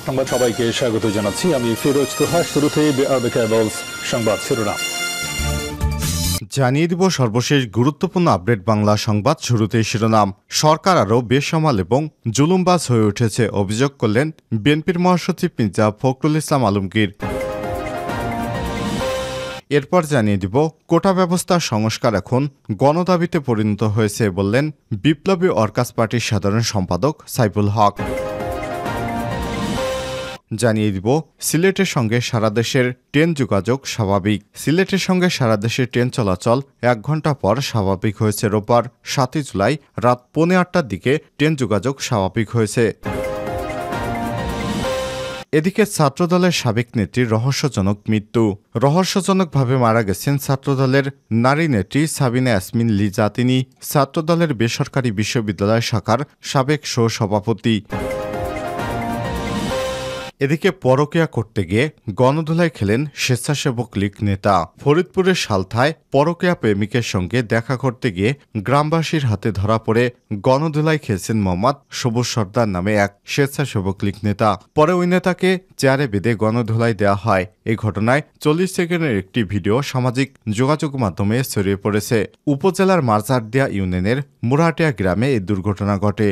সংবাদ সবাইকে স্বাগত জানাচ্ছি। আমি ফিরোজ তোহা। শুরুতে সংবাদ শিরোনাম জানিয়ে দিব সর্বশেষ গুরুত্বপূর্ণ আপডেট বাংলা সংবাদ। শুরুতেই শিরোনাম, সরকার আরও বেসামাল এবং জুলুমবাজ হয়ে উঠেছে অভিযোগ করলেন বিএনপির মহাসচিব মির্জা ফখরুল ইসলাম আলমগীর। এরপর জানিয়ে দিব কোটা ব্যবস্থার সংস্কার এখন গণদাবিতে পরিণত হয়েছে বললেন বিপ্লবী ওয়ার্কার্স পার্টির সাধারণ সম্পাদক সাইফুল হক। জানিয়ে দিব সিলেটের সঙ্গে সারা দেশের ট্রেন যোগাযোগ স্বাভাবিক। সিলেটের সঙ্গে সারা দেশের ট্রেন চলাচল 1 ঘণ্টা পর স্বাভাবিক হয়েছে। রোববার 7 জুলাই রাত 8:45টার দিকে ট্রেন যোগাযোগ স্বাভাবিক হয়েছে। এদিকে ছাত্রদলের সাবেক নেত্রীর রহস্যজনক মৃত্যু। রহস্যজনকভাবে মারা গেছেন ছাত্রদলের নারী নেত্রী সাবিনা ইয়াসমিন লিজা। তিনি ছাত্রদলের বেসরকারি বিশ্ববিদ্যালয় শাখার সাবেক সহসভাপতি। এদিকে পরকীয়া করতে গিয়ে গণধোলাই খেলেন স্বেচ্ছাসেবক লীগ নেতা। ফরিদপুরের সালথায় পরকীয়া প্রেমিকের সঙ্গে দেখা করতে গিয়ে গ্রামবাসীর হাতে ধরা পড়ে গণধোলাই খেয়েছেন মোহাম্মদ সবুজ সর্দার নামে এক স্বেচ্ছাসেবক লীগ নেতা। পরে ওই নেতাকে চেয়ারে বেঁধে গণধোলাই দেওয়া হয়। এই ঘটনায় 40 সেকেন্ডের একটি ভিডিও সামাজিক যোগাযোগ মাধ্যমে ছড়িয়ে পড়েছে। উপজেলার মারজারদিয়া ইউনিয়নের মুরাটিয়া গ্রামে এই দুর্ঘটনা ঘটে।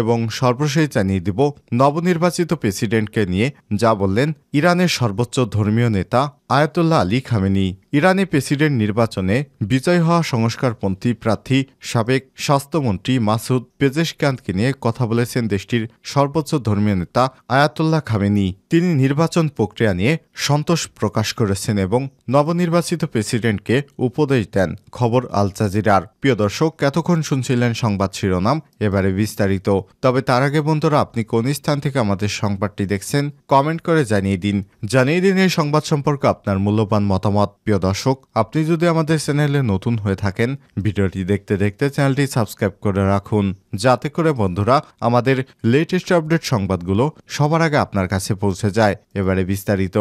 এবং সর্বশেষ জানিয়ে দিব নবনির্বাচিত প্রেসিডেন্টকে নিয়ে যা বললেন ইরানের সর্বোচ্চ ধর্মীয় নেতা আয়াতুল্লাহ আলী খামেনি। ইরানে প্রেসিডেন্ট নির্বাচনে বিজয় হওয়া সংস্কারপন্থী প্রার্থী সাবেক স্বাস্থ্যমন্ত্রী মাসুদ পেজেশকিয়ানকে নিয়ে কথা বলেছেন দেশটির সর্বোচ্চ ধর্মীয় নেতা আয়াতুল্লাহ খামেনি। তিনি নির্বাচন প্রক্রিয়া নিয়ে সন্তোষ প্রকাশ করেছেন এবং নবনির্বাচিত প্রেসিডেন্টকে উপদেশ দেন। খবর আল জাজিরার। প্রিয় দর্শক, এতক্ষণ শুনছিলেন সংবাদ শিরোনাম, এবারে বিস্তারিত। তবে তার আগে বন্ধুরা, আপনি কোন স্থান থেকে আমাদের সংবাদটি দেখছেন কমেন্ট করে জানিয়ে দিন এই সংবাদ সম্পর্কে আপনার মূল্যবান মতামত। প্রিয় দর্শক, আপনি যদি আমাদের চ্যানেলে নতুন হয়ে থাকেন, ভিডিওটি দেখতে দেখতে চ্যানেলটি সাবস্ক্রাইব করে রাখুন, যাতে করে বন্ধুরা আমাদের লেটেস্ট আপডেট সংবাদগুলো সবার আগে আপনার কাছে পৌঁছে যায়। এবারে বিস্তারিত।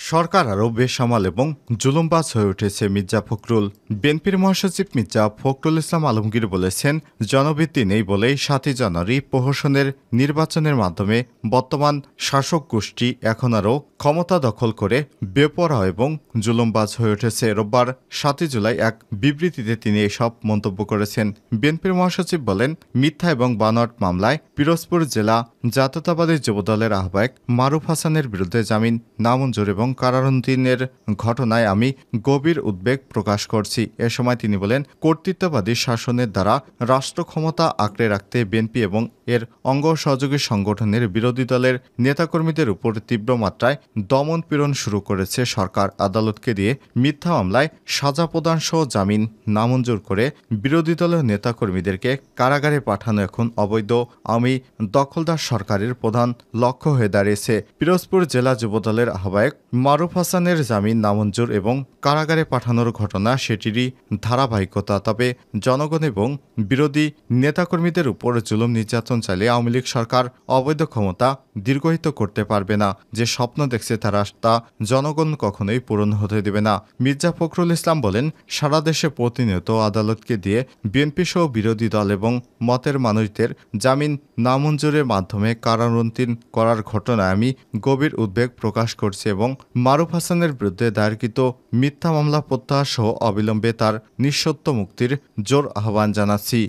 সরকার আরও বেসামাল এবং জুলুমবাজ হয়ে উঠেছে মির্জা ফখরুল। বিএনপির মহাসচিব মির্জা ফখরুল ইসলাম আলমগীর বলেছেন, জনভিত্তি নেই বলেই 7 জানুয়ারি প্রহসনের নির্বাচনের মাধ্যমে বর্তমান শাসক গোষ্ঠী এখন আরও ক্ষমতা দখল করে বেপরোয়া এবং জুলুমবাজ হয়ে উঠেছে। রোববার 7 জুলাই এক বিবৃতিতে তিনি এসব মন্তব্য করেছেন। বিএনপির মহাসচিব বলেন, মিথ্যা এবং বানোয়াট মামলায় পিরোজপুর জেলা জাতীয়তাবাদী যুবদলের আহ্বায়ক মারুফ হাসানের বিরুদ্ধে জামিন নামঞ্জুর এবং কারারুদ্ধের ঘটনায় আমি গভীর উদ্বেগ প্রকাশ করছি। এ সময় তিনি বলেন, কর্তৃত্ববাদী শাসনের দ্বারা রাষ্ট্র ক্ষমতা আঁকড়ে রাখতে বিএনপি এবং এর অঙ্গ সহযোগী সংগঠনের বিরোধী দলের নেতাকর্মীদের উপর তীব্র মাত্রায় দমন পীড়ন শুরু করেছে সরকার। আদালতকে দিয়ে মিথ্যা মামলায় সাজা প্রদান সহ জামিন নামঞ্জুর করে বিরোধী দলের নেতাকর্মীদেরকে কারাগারে পাঠানো এখন অবৈধ আওয়ামী দখলদার সরকারের প্রধান লক্ষ্য হয়ে দাঁড়িয়েছে। পিরোজপুর জেলা যুবদলের আহ্বায়ক মারুফ হাসানের জামিন নামঞ্জুর এবং কারাগারে পাঠানোর ঘটনা সেটিরই ধারাবাহিকতা। তবে জনগণ এবং বিরোধী নেতাকর্মীদের উপর জুলুম নির্যাতন চাইলে আওয়ামী লীগ সরকার অবৈধ ক্ষমতা দীর্ঘায়িত করতে পারবে না। যে স্বপ্ন দেখছে তারা তা জনগণ কখনোই পূরণ হতে দেবে না। মির্জা ফখরুল ইসলাম বলেন, সারা দেশে প্রতিনিয়ত আদালতকে দিয়ে বিএনপি সহ বিরোধী দল এবং মতের মানুষদের জামিন নামঞ্জুরের মাধ্যমে কারারুদ্ধ করার ঘটনায় আমি গভীর উদ্বেগ প্রকাশ করছি এবং মারুফ হাসানের বিরুদ্ধে দায়েরকৃত মিথ্যা মামলা প্রত্যাহার সহ অবিলম্বে তার নিঃশর্ত মুক্তির জোর আহ্বান জানাচ্ছি।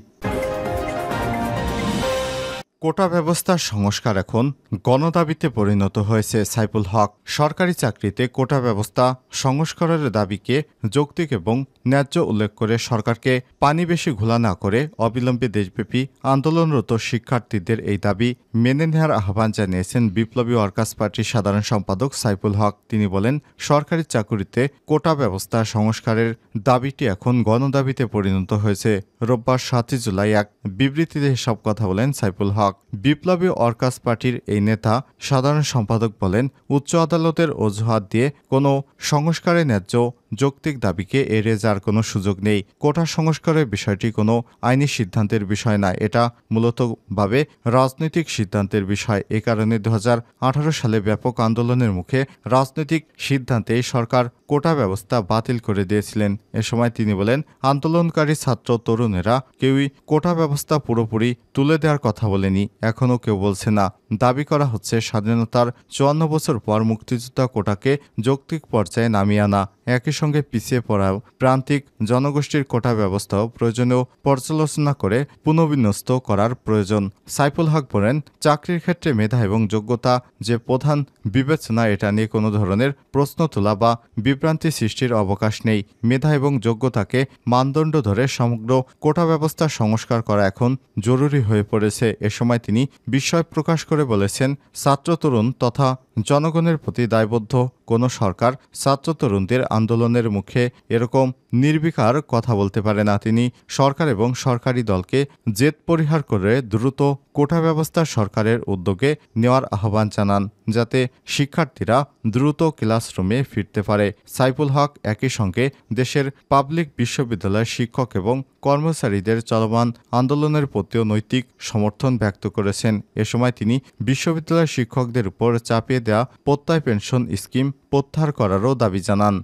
কোটা ব্যবস্থার সংস্কার এখন গণদাবিতে পরিণত হয়েছে। সাইফুল হক। সরকারি চাকরিতে কোটা ব্যবস্থা সংস্কারের দাবিকে যৌক্তিক এবং ন্যায্য উল্লেখ করে সরকারকে পানি বেশি ঘোলা না করে অবিলম্বে দেশব্যাপী আন্দোলনরত শিক্ষার্থীদের এই দাবি মেনে নেওয়ার আহ্বান জানিয়েছেন বিপ্লবী ওয়ার্কার্স পার্টির সাধারণ সম্পাদক সাইফুল হক। তিনি বলেন, সরকারি চাকরিতে কোটা ব্যবস্থা সংস্কারের দাবিটি এখন গণদাবিতে পরিণত হয়েছে। রোববার 7 জুলাই এক বিবৃতিতে এসব কথা বলেন সাইফুল হক। বিপ্লবী ওয়ার্কার্স পার্টির এই নেতা সাধারণ সম্পাদক বলেন, উচ্চ আদালতের অজুহাত দিয়ে কোনো সংস্কারে ন্যায্য যৌক্তিক দাবিকে এড়িয়ে যাওয়ার কোনো সুযোগ নেই। কোটা সংস্কারের বিষয়টি কোনো আইনি সিদ্ধান্তের বিষয় না, এটা মূলত ভাবে রাজনৈতিক সিদ্ধান্তের বিষয়। এ কারণে 2018 সালে ব্যাপক আন্দোলনের মুখে রাজনৈতিক সিদ্ধান্তে সরকার কোটা ব্যবস্থা বাতিল করে দিয়েছিলেন। এ সময় তিনি বলেন, আন্দোলনকারী ছাত্র তরুণেরা কেউই কোটা ব্যবস্থা পুরোপুরি তুলে দেওয়ার কথা বলেনি, এখনও কেউ বলছে না। দাবি করা হচ্ছে স্বাধীনতার 54 বছর পর মুক্তিযোদ্ধা কোটাকে যৌক্তিক পর্যায়ে নামিয়ে আনা, একই সঙ্গে পিছিয়ে পড়া প্রান্তিক জনগোষ্ঠীর কোটা ব্যবস্থাও প্রয়োজনীয় পর্যালোচনা করে পুনর্বিন্যস্ত করার প্রয়োজন। সাইফুল হক বলেন, চাকরির ক্ষেত্রে মেধা এবং যোগ্যতা যে প্রধান বিবেচনা, এটা নিয়ে কোনো ধরনের প্রশ্ন তোলা বা বিভ্রান্তি সৃষ্টির অবকাশ নেই। মেধা এবং যোগ্যতাকে মানদণ্ড ধরে সমগ্র কোটা ব্যবস্থা সংস্কার করা এখন জরুরি হয়ে পড়েছে। এ সময় তিনি বিস্ময় প্রকাশ করে বলেছেন, ছাত্র তরুণ তথা জনগণের প্রতি দায়বদ্ধ কোনো সরকার ছাত্র তরুণদের আন্দোলনের মুখে এরকম নির্বিকার কথা বলতে পারে না। তিনি সরকার এবং সরকারি দলকে জেদ পরিহার করে দ্রুত কোটা ব্যবস্থা সরকারের উদ্যোগে নেওয়ার আহ্বান জানান, যাতে শিক্ষার্থীরা দ্রুত ক্লাসরুমে ফিরতে পারে। সাইফুল হক একই সঙ্গে দেশের পাবলিক বিশ্ববিদ্যালয়ের শিক্ষক এবং কর্মচারীদের চলমান আন্দোলনের প্রতিও নৈতিক সমর্থন ব্যক্ত করেছেন। এ সময় তিনি বিশ্ববিদ্যালয়ের শিক্ষকদের উপর চাপিয়ে দেওয়া প্রত্যয় পেনশন স্কিম প্রত্যাহার করারও দাবি জানান।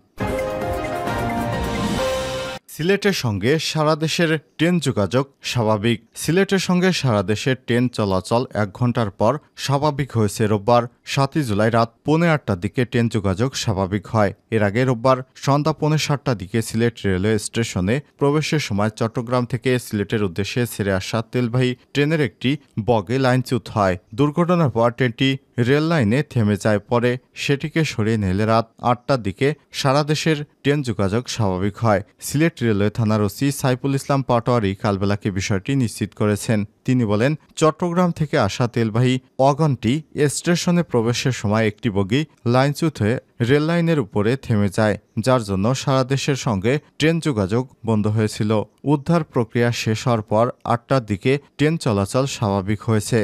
সিলেটের সঙ্গে সারা দেশের ট্রেন যোগাযোগ স্বাভাবিক। সিলেটের সঙ্গে সারা দেশের ট্রেন চলাচল 1 ঘন্টার পর স্বাভাবিক হয়েছে। রোববার 7 জুলাই রাত 8:45টার দিকে ট্রেন যোগাযোগ স্বাভাবিক হয়। এর আগে রোববার সন্ধ্যা 7:45টার দিকে সিলেট রেলওয়ে স্টেশনে প্রবেশের সময় চট্টগ্রাম থেকে সিলেটের উদ্দেশ্যে ছেড়ে আসা তেলবাহী ট্রেনের একটি বগে লাইনচ্যুত হয়। দুর্ঘটনার পর ট্রেনটি রেল লাইনে থেমে যায়। পরে সেটিকে সরিয়ে নিলে রাত 8টার দিকে সারা দেশের ট্রেন যোগাযোগ স্বাভাবিক হয়। সিলেট রেলওয়ে থানার ওসি সাইফুল ইসলাম পাটোয়ারি কালবেলাকে বিষয়টি নিশ্চিত করেছেন। তিনি বলেন, চট্টগ্রাম থেকে আসা তেলবাহী ওয়াগনটি স্টেশনে প্রবেশের সময় একটি বগি লাইনচ্যুত হয়ে রেল লাইনের উপরে থেমে যায়, যার জন্য সারা দেশের সঙ্গে ট্রেন যোগাযোগ বন্ধ হয়েছিল। উদ্ধার প্রক্রিয়া শেষ হওয়ার পর 8টার দিকে ট্রেন চলাচল স্বাভাবিক হয়েছে।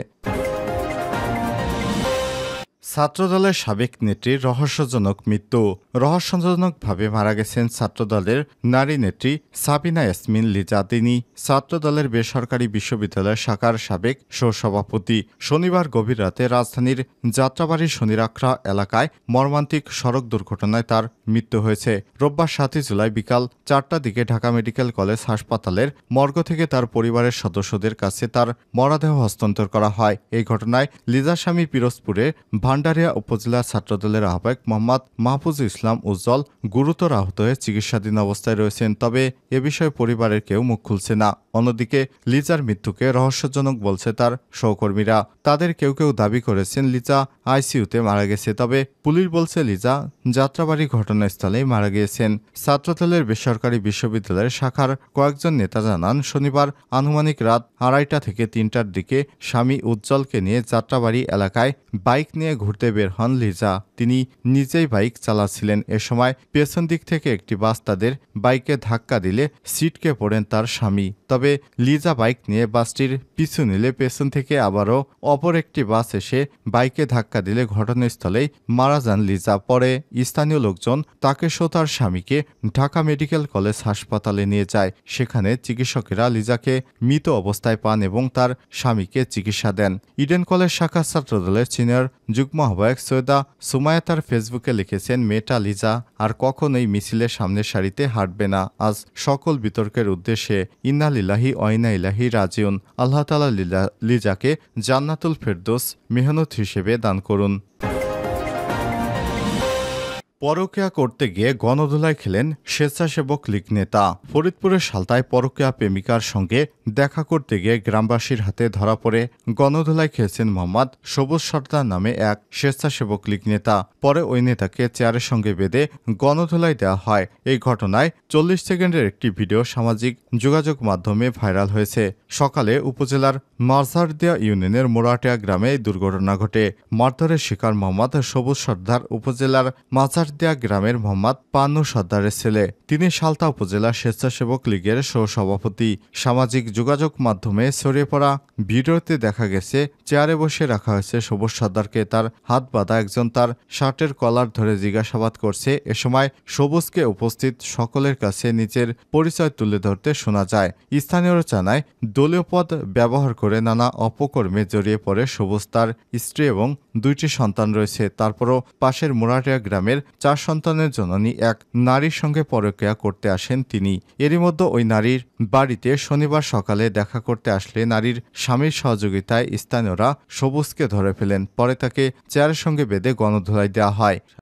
ছাত্রদলের সাবেক নেত্রীর রহস্যজনক মৃত্যু। রহস্যজনকভাবে মারা গেছেন ছাত্রদলের নারী নেত্রী সাবিনা ইয়াসমিন লিজা। তিনি ছাত্রদলের বেসরকারি বিশ্ববিদ্যালয় শাখার সাবেক সহসভাপতি। শনিবার গভীর রাতে রাজধানীর যাত্রাবাড়ির শনিরাখড়া এলাকায় মর্মান্তিক সড়ক দুর্ঘটনায় তার মৃত্যু হয়েছে। রোববার 7 জুলাই বিকাল 4টার দিকে ঢাকা মেডিকেল কলেজ হাসপাতালের মর্গ থেকে তার পরিবারের সদস্যদের কাছে তার মরদেহ হস্তান্তর করা হয়। এই ঘটনায় লিজার স্বামী পিরোজপুরে ভান্ডারিয়া উপজেলা ছাত্রদলের আহ্বায়ক মোহাম্মদ মাহফুজুল ইসলাম উজ্জ্বল গুরুতর আহত হয়ে চিকিৎসাধীন অবস্থায় রয়েছেন। তবে এ বিষয়ে পরিবারের কেউ মুখ খুলছে না। অন্যদিকে লিজার মৃত্যুকে রহস্যজনক বলছে তার সহকর্মীরা। তাদের কেউ কেউ দাবি করেছেন লিজা আইসিইউতে মারা গেছে, তবে পুলিশ বলছে লিজা যাত্রাবাড়ি ঘটনাস্থলেই মারা গিয়েছেন। ছাত্রদলের বেসরকারি বিশ্ববিদ্যালয়ের শাখার কয়েকজন নেতা জানান, শনিবার আনুমানিক রাত 2:30 থেকে 3টার দিকে স্বামী উজ্জ্বলকে নিয়ে যাত্রাবাড়ি এলাকায় বাইক নিয়ে ঘুরতে বের হন লিজা। তিনি নিজেই বাইক চালাচ্ছিলেন। এ সময় পেছন দিক থেকে একটি বাস তাদের বাইকে ধাক্কা দিলে সিটকে পড়েন তার স্বামী। তবে লিজা বাইক নিয়ে বাসটির পিছু নিলে পেছন থেকে আবারও অপর একটি বাস এসে বাইকে ধাক্কা দিলে ঘটনাস্থলেই মারা যান লিজা। পরে স্থানীয় লোকজন তাকে সহ তার স্বামীকে ঢাকা মেডিকেল কলেজ হাসপাতালে নিয়ে যায়। সেখানে চিকিৎসকেরা লিজাকে মৃত অবস্থায় পান এবং তার স্বামীকে চিকিৎসা দেন। ইডেন কলেজ শাখা ছাত্রদলের সিনিয়র যুগ্ম আহ্বায়ক সৈয়দা সুমাইয়া তার ফেসবুকে লিখেছেন, মেয়েটা লিজা আর কখনোই মিছিলের সামনের সারিতে হাঁটবে না। আজ সকল বিতর্কের উদ্দেশ্যে ইন্না লিল্লাহি ওয়া ইন্না ইলাইহি রাজিউন। আল্লাহ তাআলা লিজাকে জান্নাতুল ফেরদৌস মেহনত হিসেবে দান করুন। পরকীয়া করতে গিয়ে গণধোলাই খেলেন স্বেচ্ছাসেবক লীগ নেতা। ফরিদপুরের সালতায় পরকীয়া প্রেমিকার সঙ্গে দেখা করতে গিয়ে গ্রামবাসীর হাতে ধরা পড়ে গণধোলাই খেয়েছেন মোহাম্মদ সবুজ সর্দার নামে এক স্বেচ্ছাসেবক লীগ নেতা। পরে ওই নেতাকে চেয়ারের সঙ্গে বেঁধে গণধোলাই দেওয়া হয়। এই ঘটনায় 40 সেকেন্ডের একটি ভিডিও সামাজিক যোগাযোগ মাধ্যমে ভাইরাল হয়েছে। সকালে উপজেলার মাঝারদিয়া ইউনিয়নের মোরাটিয়া গ্রামে এই দুর্ঘটনা ঘটে। মারধরের শিকার মোহাম্মদ সবুজ সর্দার উপজেলার মাঝার দেয়া গ্রামের মোহাম্মদ পান্নু সর্দারের ছেলে। তিনি সালতা উপজেলা স্বেচ্ছাসেবক লীগের সহসভাপতি। সামাজিক যোগাযোগ মাধ্যমে ছড়িয়ে পড়া ভিডিওতে দেখা গেছে চেয়ারে বসে রাখা হয়েছে সবুজ সর্দারকে। তার হাত বাঁধা একজন তার শার্টের কলার ধরে জিজ্ঞাসাবাদ করছে। এ সময় সবুজকে উপস্থিত সকলের কাছে নিজের পরিচয় তুলে ধরতে শোনা যায়। স্থানীয়রা জানায়, দলীয় পদ ব্যবহার করে নানা অপকর্মে জড়িয়ে পড়ে সবুজ। তার স্ত্রী এবং 2টি সন্তান রয়েছে। তারপরও পাশের মুরাটিয়া গ্রামের 4 সন্তানের জননী এক নারীর সঙ্গে পরকীয়া করতে আসেন তিনি। এরই মধ্যে ওই নারীর বাড়িতে শনিবার সকালে দেখা করতে আসলে নারীর স্বামীর সহযোগিতায় স্থানীয়রা সবুজকে ধরে ফেলেন। পরে তাকে চেয়ারের সঙ্গে বেঁধে গণধোলাই দেওয়া হয়।